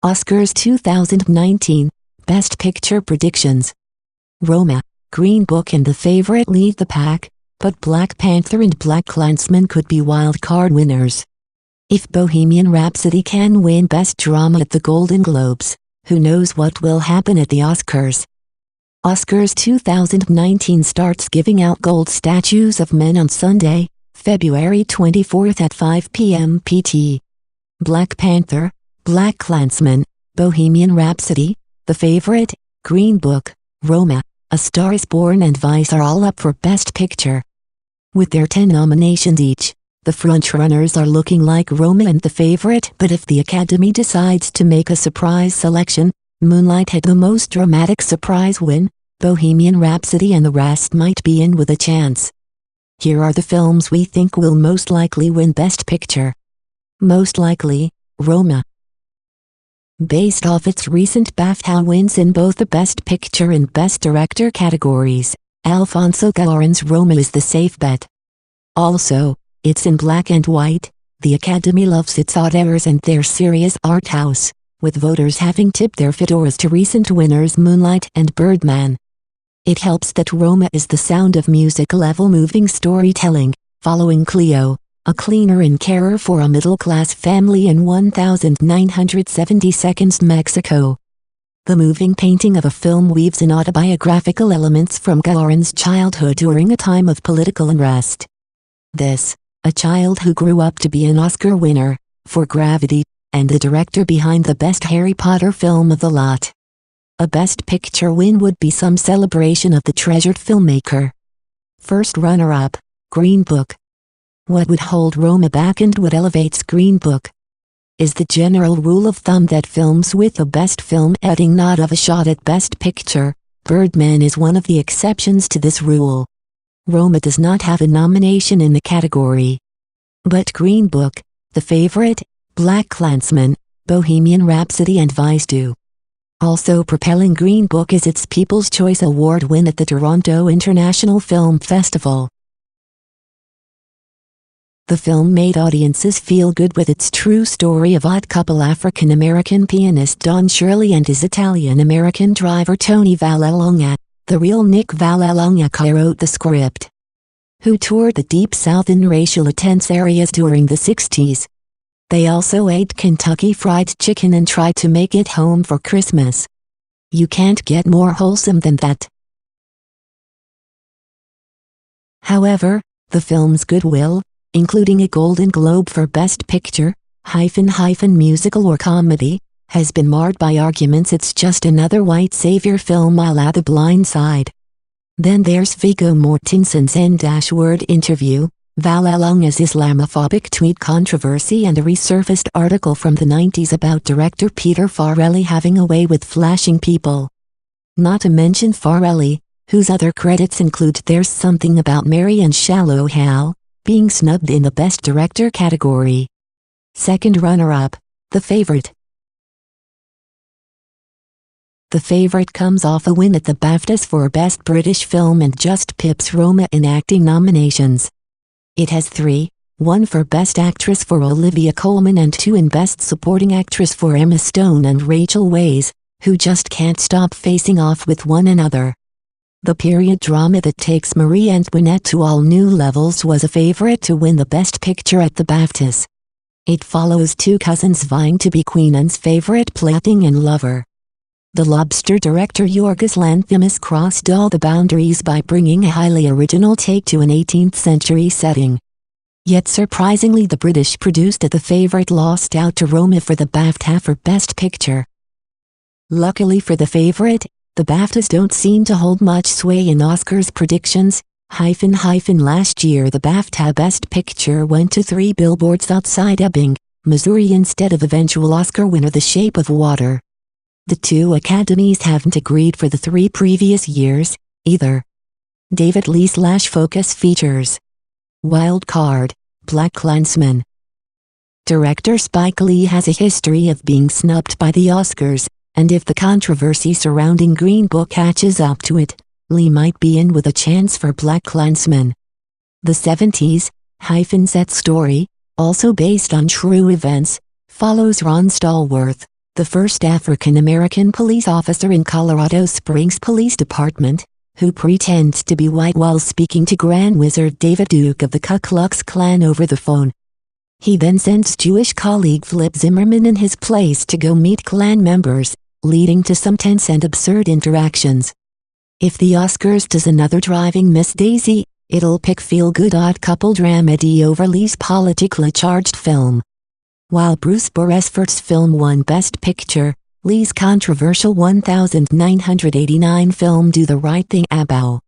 Oscars 2019 Best Picture Predictions. Roma, Green Book and The Favourite lead the pack, but Black Panther and BlacKkKlansman could be wild-card winners. If Bohemian Rhapsody can win Best Drama at the Golden Globes, who knows what will happen at the Oscars. Oscars 2019 starts giving out gold statues of men on Sunday, February 24th at 5 p.m. PT. Black Panther, BlacKkKlansman, Bohemian Rhapsody, The Favourite, Green Book, Roma, A Star is Born and Vice are all up for Best Picture. With their 10 nominations each, the frontrunners are looking like Roma and The Favourite, but if the Academy decides to make a surprise selection, Moonlight had the most dramatic surprise win, Bohemian Rhapsody and the rest might be in with a chance. Here are the films we think will most likely win Best Picture. Most likely, Roma. Based off its recent BAFTA wins in both the Best Picture and Best Director categories, Alfonso Cuarón's Roma is the safe bet. Also, it's in black and white. The Academy loves its auteurs and their serious art house, with voters having tipped their fedoras to recent winners Moonlight and Birdman. It helps that Roma is the Sound of Music-level moving storytelling, following Cleo, a cleaner and carer for a middle-class family in 1972 Mexico. The moving painting of a film weaves in autobiographical elements from Cuarón's childhood during a time of political unrest. This, a child who grew up to be an Oscar winner, for Gravity, and the director behind the best Harry Potter film of the lot. A Best Picture win would be some celebration of the treasured filmmaker. First runner-up, Green Book. What would hold Roma back and what elevates Green Book? Is the general rule of thumb that films with a Best Film editing not have a shot at Best Picture. Birdman is one of the exceptions to this rule. Roma does not have a nomination in the category. But Green Book, The Favourite, BlacKkKlansman, Bohemian Rhapsody and Vice do. Also propelling Green Book is its People's Choice Award win at the Toronto International Film Festival. The film made audiences feel good with its true story of odd couple African-American pianist Don Shirley and his Italian-American driver Tony Vallelonga, the real Nick Vallelonga co-wrote the script. Who toured the Deep South in racially tense areas during the 60s. They also ate Kentucky Fried Chicken and tried to make it home for Christmas. You can't get more wholesome than that. However, the film's goodwill, including a Golden Globe for Best Picture, musical or comedy, has been marred by arguments it's just another white savior film a la The Blind Side. Then there's Viggo Mortensen's N-word interview, Vallelonga's Islamophobic tweet controversy and a resurfaced article from the 90s about director Peter Farrelly having a way with flashing people. Not to mention Farrelly, whose other credits include There's Something About Mary and Shallow Hal, being snubbed in the Best Director category. Second runner-up, The Favourite. The Favourite comes off a win at the BAFTAs for Best British Film and just pips Roma in acting nominations. It has 3, 1 for Best Actress for Olivia Colman and 2 in Best Supporting Actress for Emma Stone and Rachel Weisz, who just can't stop facing off with one another. The period drama that takes Marie Antoinette to all new levels was a favorite to win the Best Picture at the BAFTAs. It follows 2 cousins vying to be Queen Anne's favorite plaything and lover. The Lobster director Yorgos Lanthimos crossed all the boundaries by bringing a highly original take to an 18th century setting. Yet surprisingly the British produced The Favourite lost out to Roma for the BAFTA for Best Picture. Luckily for The Favourite, the BAFTAs don't seem to hold much sway in Oscars predictions. Last year the BAFTA Best Picture went to 3 billboards outside Ebbing, Missouri instead of eventual Oscar winner The Shape of Water. The 2 academies haven't agreed for the 3 previous years, either. David Lee / Focus Features. Wild Card, BlacKkKlansman. Director Spike Lee has a history of being snubbed by the Oscars, and if the controversy surrounding Green Book catches up to it, Lee might be in with a chance for BlacKkKlansman. The 70s set story, also based on true events, follows Ron Stallworth, the first African-American police officer in Colorado Springs Police Department, who pretends to be white while speaking to Grand Wizard David Duke of the Ku Klux Klan over the phone. He then sends Jewish colleague Flip Zimmerman in his place to go meet Klan members, leading to some tense and absurd interactions. If the Oscars does another Driving Miss Daisy, it'll pick feel-good odd couple dramedy over Lee's politically charged film. While Bruce Beresford's film won Best Picture, Lee's controversial 1989 film Do the Right Thing About